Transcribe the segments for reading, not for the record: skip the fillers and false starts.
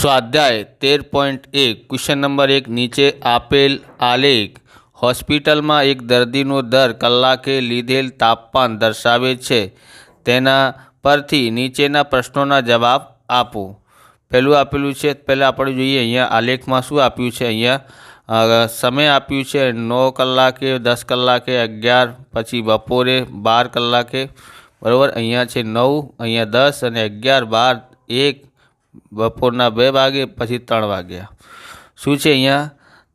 स्वाध्याय 13.1 question number 1 नीचे apple आलेख હોસ્પિટલ में एक दर्दीનો दर कलाके लीधेल तापमान दर्शावे छे तेना परथी नीचेना प्रश्नोना जवाब आपो। पहलू आपेलू छे पहले आपणे जोईए अहींया आलेख में शुं आप्युं छे। अहींया समय आप्युं छे 9 कलाके 10 कलाके 11 पछी बपोरे 12 कलाके बराबर। अहींया छे 9 अहींया 10 अने 11 12 1 बपोरना 2 वागे पछी 3 वाग्या। शुं छे अहींया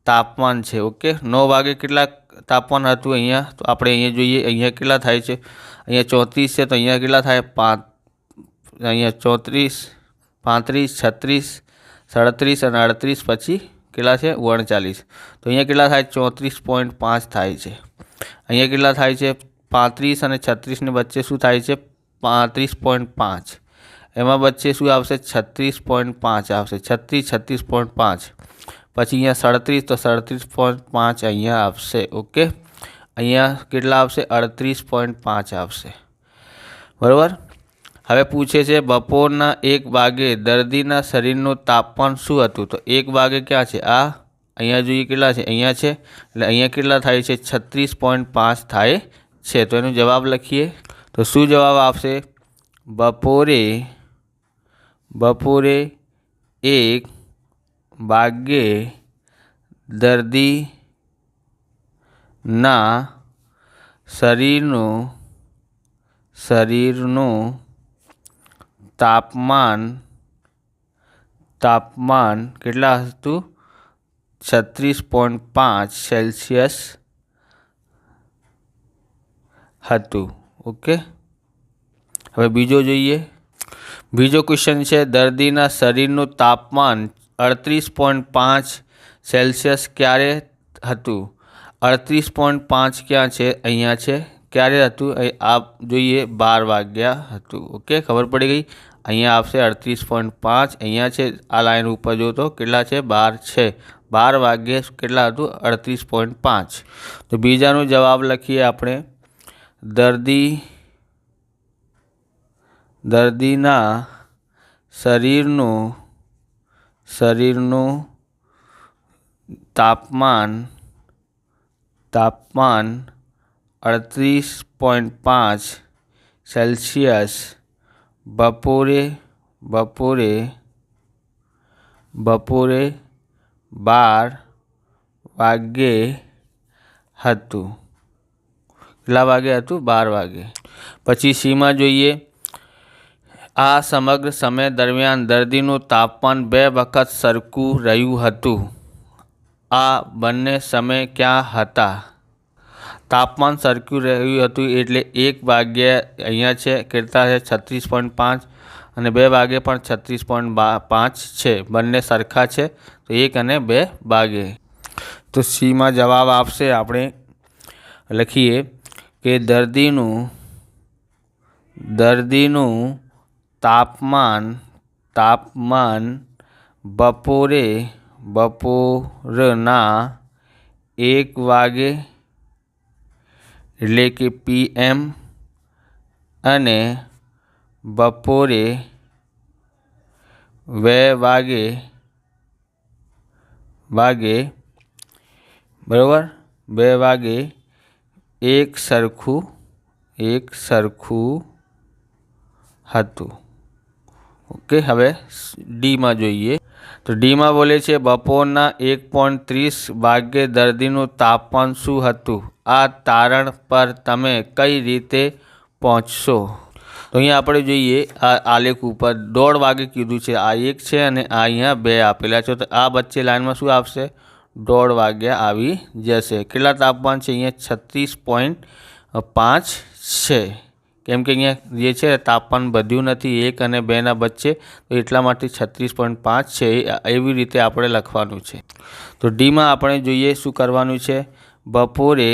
तापमान छे। ओके 9 वागे केटला तापमान हतुं अहींया तो आपणे अहींया जोईए अहींया केटला थाय छे। अहींया 34 छे तो अहींया केटला थाय 5 अहींया 34 35 36 37 अने 38 पछी केटला छे 39 तो अहींया केटला थाय 34.5 थाय छे। अहींया केटला थाय छे 35 अने 36 ने वच्चे शुं थाय छे 35.5 एमां वच्चे शुं आवशे 36.5 आवशे 36 36.5 पछी अहींया 37 तो 37.5 अहींया आवशे। ओके अहींया केटला आवशे 38.5 आवशे बराबर। हवे पूछे छे बपोરના 1 वागे दर्दीना शरीरनुं तापमान शुं हतुं तो 1 वागे क्या छे आ अहींया जोईए केटला छे अहींया छे એટલે अहींया केटला थाय छे 36.5 थाय छे तो एनो जवाब लखीए तो शुं जवाब आवशे बपोरे 1 वागे दर्दी ना शरीरनुं तापमान केटला हतुं 36.5 सेल्सियस हतुं। ओके हवे बीजो जोईए। बीजो क्वेश्चन है दर्दीना शरीरनुं तापमान 38.5 सेल्सियस क्यारे हतुं। 38.5 क्या छे अहींया छे क्यारे हतुं आप जोईए 12 वाग्या हतुं। ओके खबर पड़ी गई। अहींया आवशे 38.5 अहींया छे आ लाइन उपर जो तो केटला छे 12 छे 12 वाग्ये केटला हतुं 38.5 तो बीजानो जवाब लखीए आपणे दर्दीना शरीरनुं तापमान 38.5 सेल्सियस बपोरे 12 वागे हतुं। કેટલા વાગે હતું 12 વાગે। પછી સીમાં જોઈએ આ સમગ્ર સમય દરમિયાન દર્દીનું તાપમાન 2 વખત સરખું રહ્યું હતું। આ બંને સમય ક્યાં હતા તાપમાન સરખું રહ્યું હતું એટલે 1 વાગ્યે અહીંયા છે કેટલા છે 36.5 અને 2 વાગે પણ 36.5 છે બંને સરખા છે તો 1 અને 2 વાગે। તો સીમાં જવાબ આપશે આપણે લખીએ કે દર્દીનું તાપમાન બપોરના 1 વાગે એટલે કે PM અને બપોરે 2 વાગે બરાબર 2 વાગે એક સરખું હતું। ओके हवे डी में जोईए तो डी में बोले छे बपोरना 1.30 वागे दर्दीनुं तापमान शुं हतुं आ तारण पर तमे कई रीते पहोंचशो। तो अहींया आपणे जोईए आ आलेख उपर 1.5 वागे कीधुं छे आ 1 छे अने आ अहींया 2 आपेला छे तो आ वच्चे लाइन में शुं आवशे 1.5 वाग्या आवी जशे। केटला तापमान छे अहींया 36.5 छे केम के अहींया जे छे तापमान बध्युं नथी 1 અને 2 ना वच्चे तो एटला माटे 36.5 छे एवी रीते आपणे लखवानुं छे। तो डी में आपणे जोईए शुं करवानुं छे बपोरे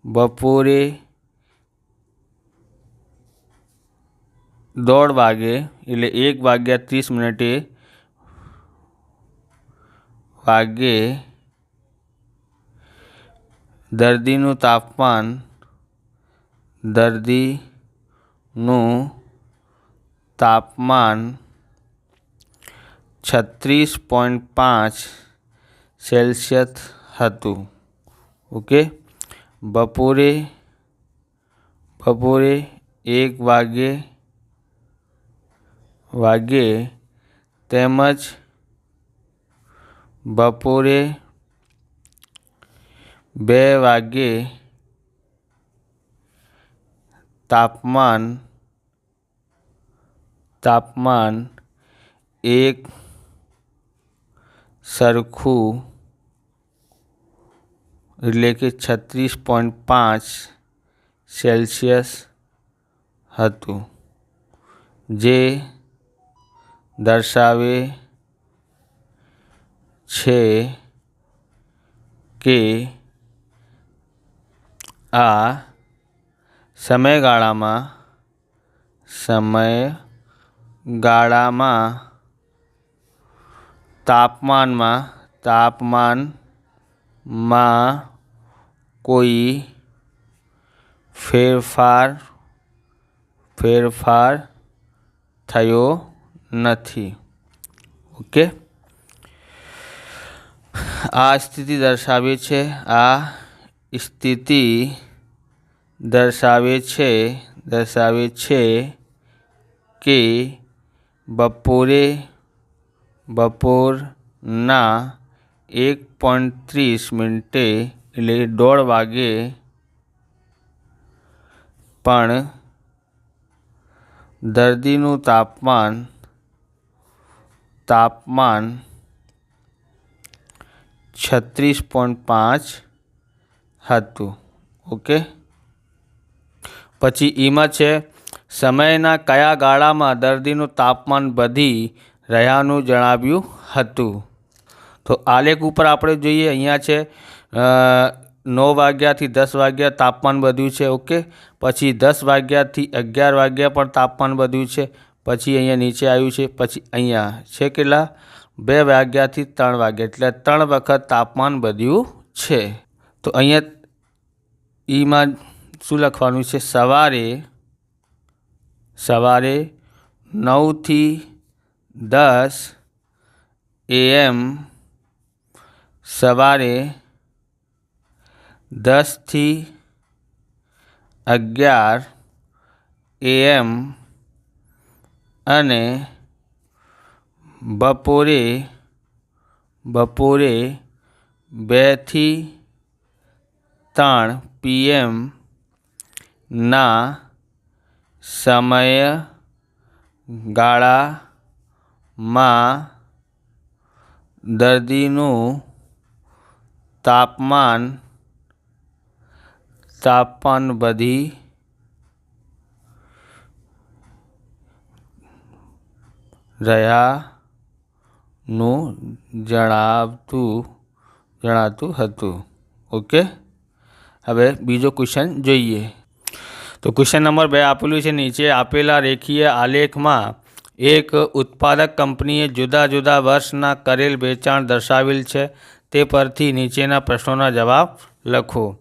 1.5 वागे एटले 1 वाग्या 30 मिनिटे वागे दर्दीनुं तापमान 36.5 સેલ્સિયસ હતું. ઓકે, બપોરે 1 વાગે તેમજ બપોરે 2 વાગે તાપમાન એક સરખું એટલે કે 36.5 સેલ્સિયસ હતું, જે દર્શાવે છે કે આ સમયગાળામાં તાપમાનમાં કોઈ ફેરફાર થયો નથી. ઓકે, આ સ્થિતિ દર્શાવે છે કે બપોરના 1:30 એટલે 1:30 વાગે પણ દર્દીનું તાપમાન 36.5 હતું. ઓકે, પછી ઈમાં છે સમયના કયા ગાળામાં દર્દીનું તાપમાન વધી રહ્યાનું જણાવ્યું હતું. તો આલેખ ઉપર આપણે જોઈએ, અહીંયા છે 9 વાગ્યાથી 10 વાગ્યા તાપમાન વધ્યું છે. ઓકે, પછી 10 વાગ્યાથી 11 વાગ્યા પણ તાપમાન વધ્યું છે. પછી અહીંયા નીચે આવ્યું છે. પછી અહીંયા છે કેટલા 2 વાગ્યાથી 3 વાગ્યા, એટલે 3 વખત તાપમાન વધ્યું છે. તો અહીંયા ઈમાં શું લખવાનું છે? સવારે 9 થી 10 AM, સવારે 10 થી 11 AM અને બપોરે 2 થી 3 PM ના સમયગાળામાં દર્દીનું તાપમાન વધી રહ્યાનું જણાતું હતું. ઓકે, હવે બીજો ક્વેશ્ચન જોઈએ. તો ક્વેશ્ચન નંબર 2 આપેલું છે, નીચે આપેલા રેખીય આલેખમાં એક ઉત્પાદક કંપનીએ જુદા જુદા વર્ષના કરેલ વેચાણ દર્શાવેલ છે. તે પરથી નીચેના પ્રશ્નોના જવાબ લખો.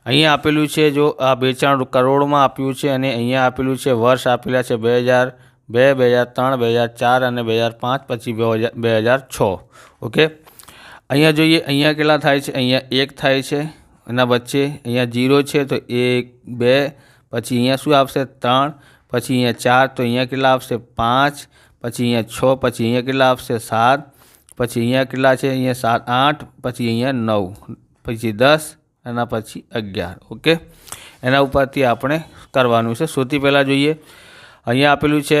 અહીંયા આપેલું છે, જો આ વેચાણ કરોડમાં આપ્યું છે અને અહીંયા આપેલું છે વર્ષ આપેલા છે 2002, 2003, 2004 અને 2005, પછી 2006. ઓકે, અહીંયા જોઈએ, અહીંયા કેટલા થાય છે? અહીંયા 1 થાય છે, એના વચ્ચે અહીંયા 0 છે, તો 1, 2, પછી અહીંયા શું આવશે? 3, પછી અહીંયા 4, તો અહીંયા કેટલા આવશે? 5, પછી અહીંયા 6, પછી અહીંયા કેટલા આવશે? 7, પછી અહીંયા કેટલા છે? અહીંયા 7, 8, પછી અહીંયા 9, પછી 10 અને પછી 11. ઓકે, એના ઉપરથી આપણે કરવાનું છે. સૌથી પહેલાં જોઈએ, અહીંયા આપેલું છે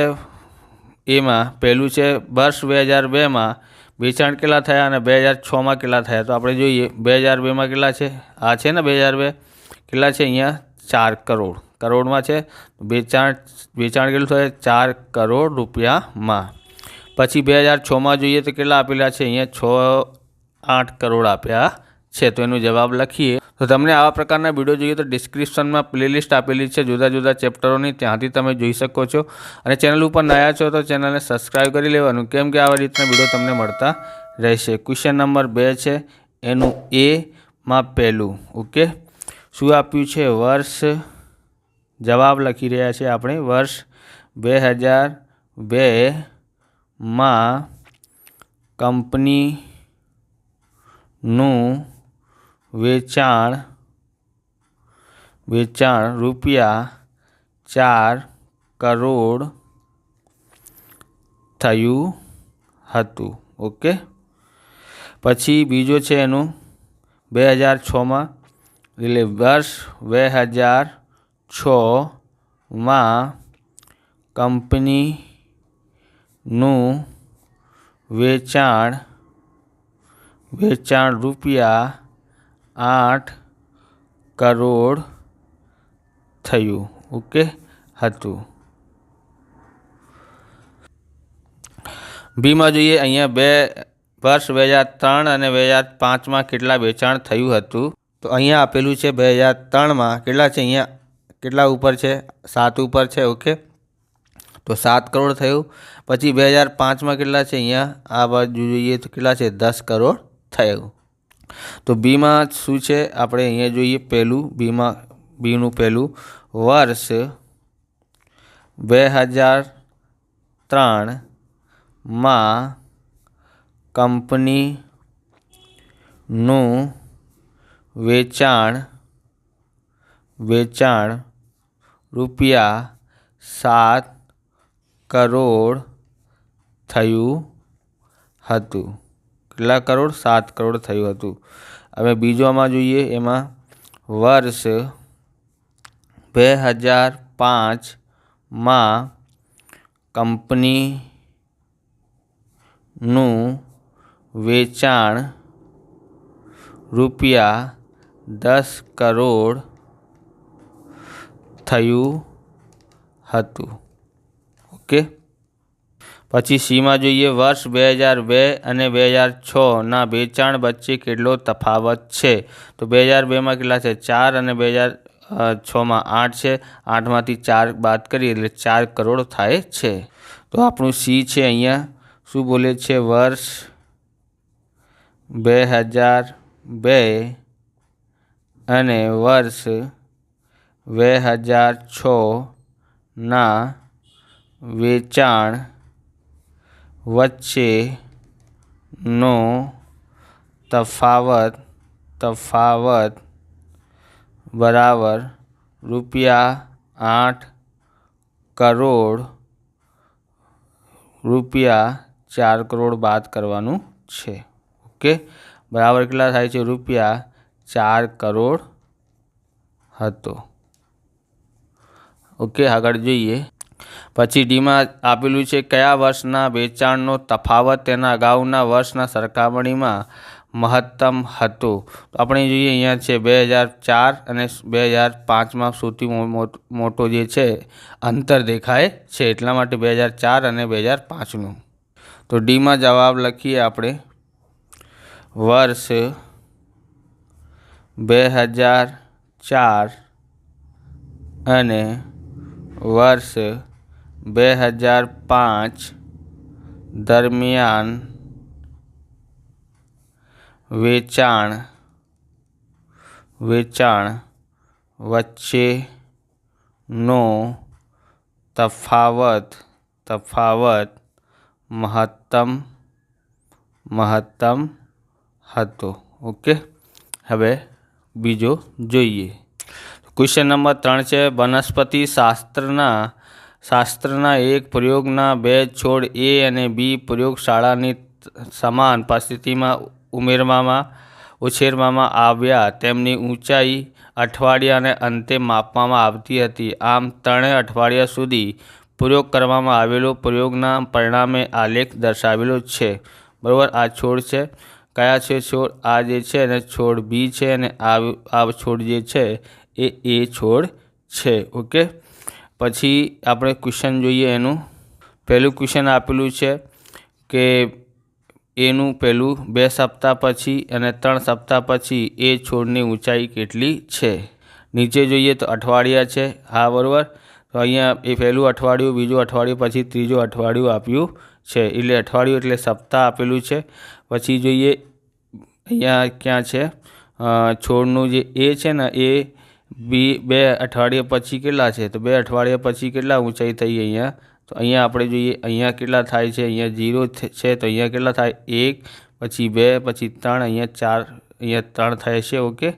એમાં પહેલું છે વર્ષ 2002માં વેચાણ કેટલા થયા અને 2006માં કેટલા થયા. તો આપણે જોઈએ 2002માં કેટલા છે? આ છે ને 2002 કેટલા છે? અહીંયા 4 કરોડમાં છે. વેચાણ કેટલું થયું? 4 કરોડ રૂપિયામાં. પછી 2006માં જોઈએ તો કેટલા આપેલા છે? અહીંયા 8 કરોડ આપ્યા છે. તો એનો જવાબ લખીએ. તો તમને આવા પ્રકારના વિડીયો જોઈએ તો ડિસ્ક્રિપ્શનમાં પ્લેલિસ્ટ આપેલી છે જુદા જુદા ચેપ્ટરોની, ત્યાંથી તમે જોઈ શકો છો. અને ચેનલ ઉપર નયા છો તો ચેનલને સબસ્ક્રાઈબ કરી લેવાનું, કેમ કે આવા રીતના વિડીયો તમને મળતા રહેશે. ક્વેશ્ચન નંબર 2 છે, એનું એમાં પહેલું. ઓકે, શું આપ્યું છે? વર્ષ. જવાબ લખી રહ્યા છે આપણે. 2002માં કંપનીનું વેચાણ ₹4 કરોડ થયું હતું. ઓકે, પછી બીજો છે એનું 2006માં, એટલે વર્ષ 2006માં કંપનીનું વેચાણ ₹8 કરોડ થયું હતું. બીમાં જોઈએ અહીંયા વર્ષ 2003 અને 2005માં કેટલા વેચાણ થયું હતું. તો અહીંયા આપેલું છે 2003માં કેટલા છે, અહીંયા કેટલા ઉપર છે, 7 ઉપર છે. ઓકે, તો 7 કરોડ થયું. પછી 2005માં કેટલા છે, અહીંયા આ બાજુ જોઈએ તો કેટલા છે, 10 કરોડ થયું. તો બીમાં શું છે આપણે અહીંયા જોઈએ, બીનું પહેલું વર્ષ 2003માં કંપનીનું વેચાણ ₹7 કરોડ થયું હતું. કેટલા કરોડ? 7 કરોડ થયું હતું. હવે બીજોમાં જોઈએ, એમાં વર્ષ 2005માં કંપનીનું વેચાણ ₹10 કરોડ થયું હતું. ઓકે, પછી સીમાં જોઈએ, વર્ષ 2002 અને 2006ના વેચાણ વચ્ચે કેટલો તફાવત છે. તો 2002માં કેટલા છે, 4 અને 2006માં 8 છે. 8માંથી 4 બાદ કરીએ એટલે 4 કરોડ થાય છે. તો આપણું સી છે અહીંયા શું બોલે છે, વર્ષ 2002 અને વર્ષ 2006ના વેચાણ વચ્ચેનો તફાવત બરાબર ₹8 કરોડ, ₹4 કરોડ બાદ કરવાનું છે. ઓકે, બરાબર કેટલા થાય છે, ₹4 કરોડ હતો. ઓકે, આગળ જોઈએ. પછી ડીમાં આપેલું છે કયા વર્ષના વેચાણનો તફાવત તેના અગાઉના વર્ષના સરખામણીમાં મહત્તમ હતો. તો આપણે જોઈએ અહીંયા છે 2004 અને 2005માં સૌથી મોટો જે છે અંતર દેખાય છે, એટલા માટે 2004 અને 2005નું. તો ડીમાં જવાબ લખીએ આપણે, વર્ષ 2004 અને વર્ષ 2005 દરમિયાન વેચાણ વચ્ચેનો તફાવત મહત્તમ હતો. ઓકે, હવે બીજો જોઈએ. ક્વેશ્ચન નંબર 3 છે, વનસ્પતિ શાસ્ત્રના એક પ્રયોગના 2 છોડ એ અને બી પ્રયોગશાળાની સમાન પરિસ્થિતિમાં ઉછેરવામાં આવ્યા. તેમની ઊંચાઈ અઠવાડિયાના અંતે માપવામાં આવતી હતી. આમ 3 અઠવાડિયા સુધી પ્રયોગ કરવામાં આવેલો પ્રયોગના પરિણામે આલેખ દર્શાવેલો છે. બરાબર, આ છોડ છે. કયા છે છોડ? આ જે છે અને છોડ બી છે, અને આ છોડ જે છે એ છોડ છે. ઓકે, પછી આપણે ક્વેશ્ચન જોઈએ. એનું પહેલું ક્વેશ્ચન આપેલું છે કે એનું પહેલું 2 સપ્તાહ પછી અને 3 સપ્તાહ પછી એ છોડની ઊંચાઈ કેટલી છે. નીચે જોઈએ તો અઠવાડિયા છે. હા, બરાબર. તો અહીંયા એ પહેલું અઠવાડિયું, બીજું અઠવાડિયું, પછી ત્રીજું અઠવાડિયું આપ્યું છે. એટલે અઠવાડિયું એટલે સપ્તાહ આપેલું છે. પછી જોઈએ અહીંયા ક્યાં છે છોડનું જે એ છે ને એ 2 અઠવાડિયા પછી કેટલા છે, તો 2 અઠવાડિયા પછી કેટલા ઊંચાઈ થઈ અહીંયા, तो अहींया आपणे जोईए अहींया केटला थाय छे, अहींया 0 छे तो अहींया केटला थाय 1 पछी 2 पछी 3 अहींया 4 अहींया 3 थाय छे। ओके,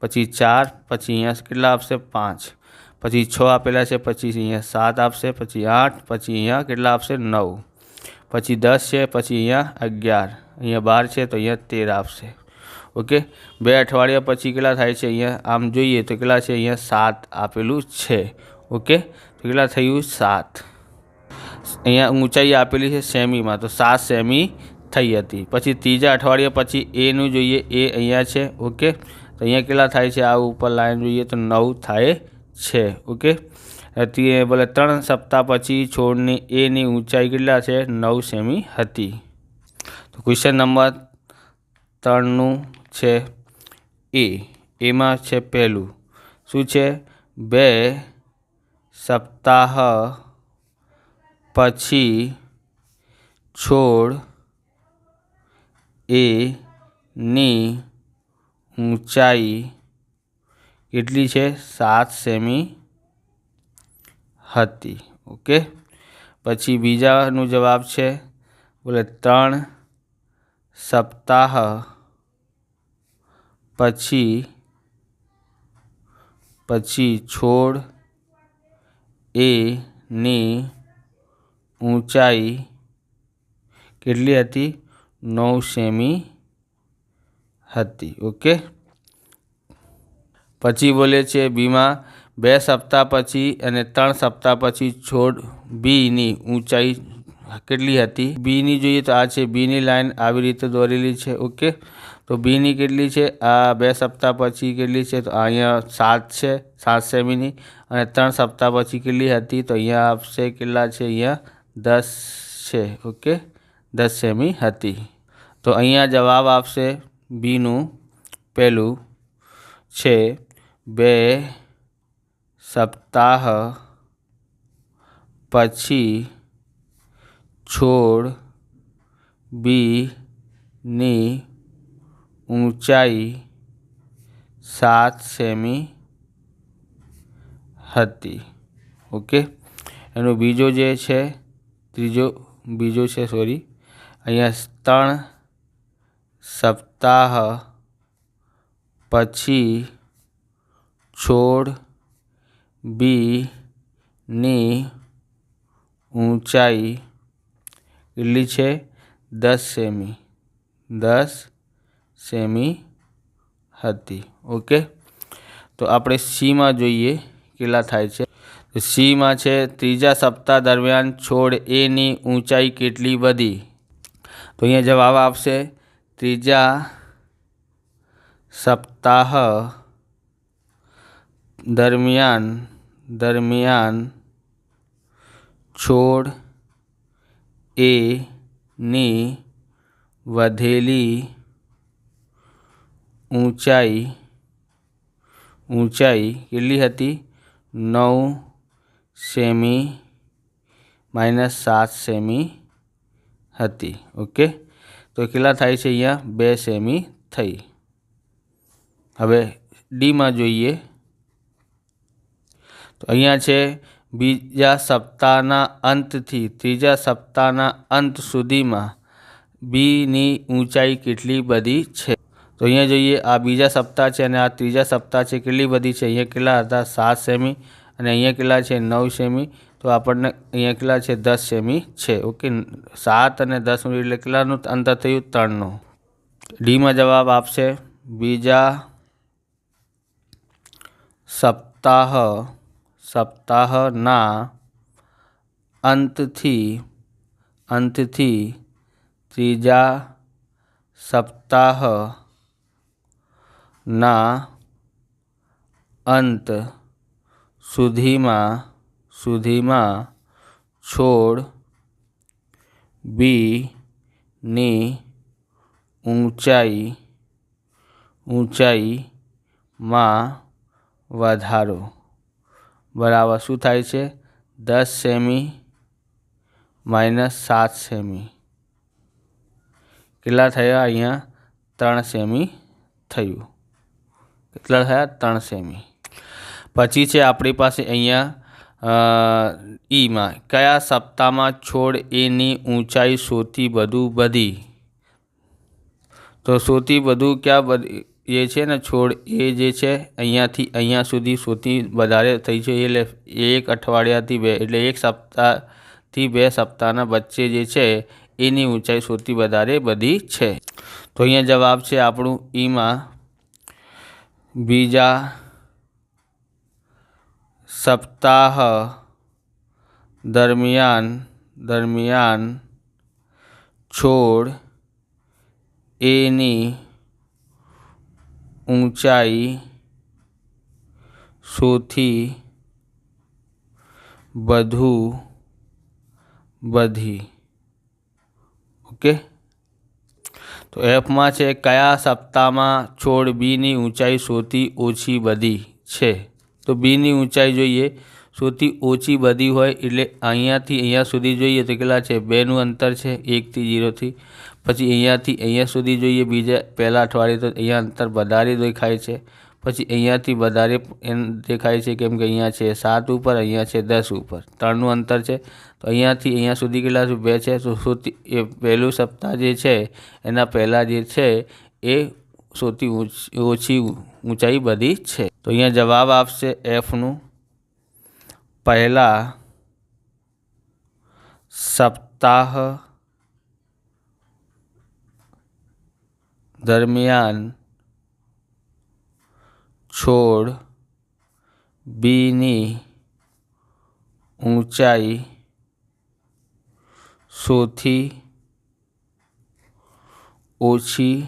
पछी 4 पछी अहींया केटला आपशे 5 पछी 6 आपेला छे, पछी अहींया 7 आपशे, पछी 8 पछी अहींया केटला आपशे 9 पछी 10 छे, पछी अहींया 11 अहींया 12 छे तो अहींया 13 आपशे। ओके, 2 अठवाडिया पछी केटला थाय छे, अहींया आम जोईए तो केटला छे, अहींया 7 आपेલું छे। ओके, तो केटला थयुं 7। अहींया ऊंचाई आपेली छे सेमी में तो 7 सेमी थई हती। पछी तीजा अठवाडिया पछी ए नुं जोईए, ए अहींया छे। ओके, तो अहींया केटला थाय छे, आ उपर लाइन जोईए तो 9 थाय छे। ओके, बोले 3 सप्ताह पछी छोड़नी ए नी ऊंचाई केटला छे 9 सेमी हती। तो क्वेश्चन नंबर 3 नुं छे ए में छे पहेलुं शुं छे 2 सप्ताह पछी छोड़ ए नी ऊंचाई केटली छे 7 सेमी हती। ओके, पछी बीजानो जवाब छे बोले 3 सप्ताह पछी छोड़ ए नी ऊंचाई केटली हती 9 सेमी हती। ओके, पछी बोले छे बी में 2 सप्ताह पछी अने 3 सप्ताह पछी छोड़ बी नी ऊंचाई केटली हती। बी नी जोईए तो आ छे बी नी लाइन आवी रीते दोरेली छे। ओके, तो बी नी केटली छे, आ 2 सप्ताह पछी केटली छे तो अहींया 7 छे, 7 सेमी नी, अने 3 सप्ताह पछी केटली हती तो अहींया आपशे केटला छे, अहींया 10 छे। ओके, 10 सेमी हती। तो अहींया जवाब आपशे बी नुं पहेलुं छे 2 सप्ताह पछी छोड़ बी नी ऊंचाई 7 सेमी हती। ओके, एनो बीजो जे छे बीजो छे सॉरी अहींया 3 सप्ताह पछी छोड़ बी नी ऊंचाई केटली छे 10 सेमी, 10 सेमी हती। ओके, तो आपणे सी में जोईए केटला थाय छे। तो सी में छे तीजा सप्ताह दरमियान छोड़ ए नी ऊंचाई केटली वधी। तो अहींया जवाब आपशे तीजा सप्ताह दरमियान छोड़ ए नी वधेली ऊंचाई केटली हती 9 सेमी -7 सेमी हती। ओके, तो केटला थाय छे, अहींया 2 सेमी थई। हवे डी में जोईए तो अहींया छे बीजा सप्ताहना अंतथी तीजा सप्ताहना अंत सुधीमां बी नी ऊंचाई केटली बधी छे। तो अहींया जोईए आ बीजा सप्ताह छे अने आ तीजा सप्ताह छे केटली बधी छे, अहींया केटला हता 7 सेमी अने अहींया केटला छे 9 सेमी, तो आपणने अहींया केटला छे 10 सेमी छे। ओके, 7 अने 10 एटले केटलानुं अंतर थयुं 3 नुं। डी में जवाब आपशे बीजा सप्ताहना अंतथी तीजा सप्ताहना अंत सुधीमां छोड़ बी नी ऊंचाई में वधारो बराबर शुं थाय छे 10 सेमी -7 सेमी केटला थया, अहींया 3 सेमी थयुं। केटला थया 3 सेमी। पछी छे आपणी पासे अहींया ઈમાં કયા સપ્તાહમાં છોડ એની ઊંચાઈ સૌથી વધુ વધી? તો સૌથી વધુ ક્યાં એ છે ને છોડ એ જે છે અહીંયાથી અહીંયા સુધી સૌથી વધારે થઈ છે એટલે 1 અઠવાડિયાથી 2 એટલે 1 સપ્તાહથી 2 સપ્તાહના વચ્ચે જે છે એની ઊંચાઈ સૌથી વધારે વધી છે. તો અહીંયા જવાબ છે આપણું ઈમાં બીજા સપ્તાહ દરમિયાન છોડ એની ઊંચાઈ સૌથી વધુ વધી. ઓકે, તો એફમાં છે કયા સપ્તાહમાં છોડ બીની ઊંચાઈ સૌથી ઓછી વધી છે? તો બીની ઊંચાઈ જોઈએ સૌથી ઓછી વધી હોય એટલે અહીંયાથી અહીંયા સુધી જોઈએ તો કેટલા છે? 2નું અંતર છે 1થી 0થી. પછી અહીંયાથી અહીંયા સુધી જોઈએ બીજા પહેલા અઠવાડિયે તો અહીંયા અંતર વધારે દેખાય છે. પછી અહીંયાથી વધારે દેખાય છે કેમ કે અહીંયા છે 7 ઉપર, અહીંયા છે 10 ઉપર, 3નું અંતર છે. તો અહીંયાથી અહીંયા સુધી કેટલા છે? 2 છે. તો સૌથી એ પહેલું સપ્તાહ જે છે એના પહેલાં જે છે એ સૌથી ઓછી ઊંચાઈ વધી છે. તો અહીંયા જવાબ આપશે એફનું પહેલા સપ્તાહ દરમિયાન છોડ બીની ઊંચાઈ સૌથી ઓછી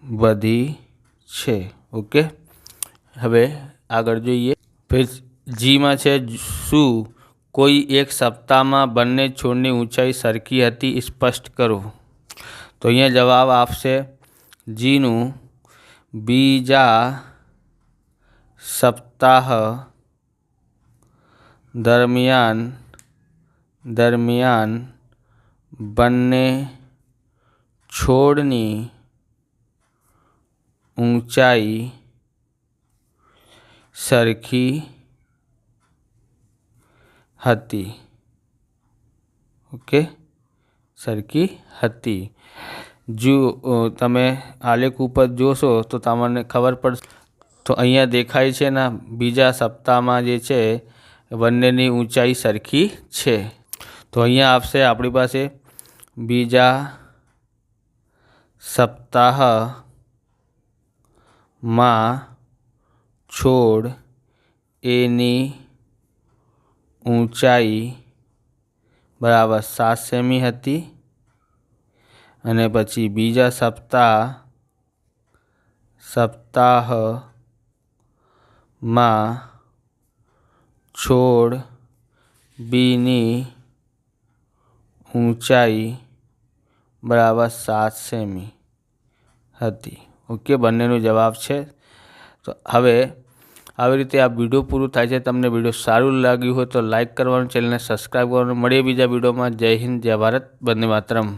વધી છે. ઓકે, હવે આગળ જોઈએ. फिर જીમાં છે શું કોઈ એક સપ્તાહમાં બંને છોડની ઊંચાઈ સરખી હતી? સ્પષ્ટ કરો. તો અહીંયા જવાબ આપશે જીનું બીજા સપ્તાહ દરમિયાન બંને છોડની ઊંચાઈ સરખી હતી. ઓકે, સરખી હતી. જો તમે આલેખ ઉપર જોશો તો તમને ખબર પડશે. તો અહીંયા દેખાય છે ને બીજા સપ્તાહમાં જે છે બંનેની ઊંચાઈ સરખી છે. તો અહીંયા આવશે આપણી પાસે બીજા સપ્તાહમાં છોડ એની ઊંચાઈ બરાબર 7 સેમી હતી. અને પછી બીજા સપ્તાહમાં છોડ બીની ઊંચાઈ બરાબર 7 સેમી હતી. ઓકે, બંનેનો જવાબ છે. તો હવે આવી રીતે આ વિડીયો પૂરું થાય છે. તમને વિડીયો સારું લાગ્યું હોય તો લાઇક કરવાનું, ચેનલને સબસ્ક્રાઈબ કરવાનું. મળીએ બીજા વિડીયોમાં. જય હિન્દ, જય ભારત, વંદે માતરમ.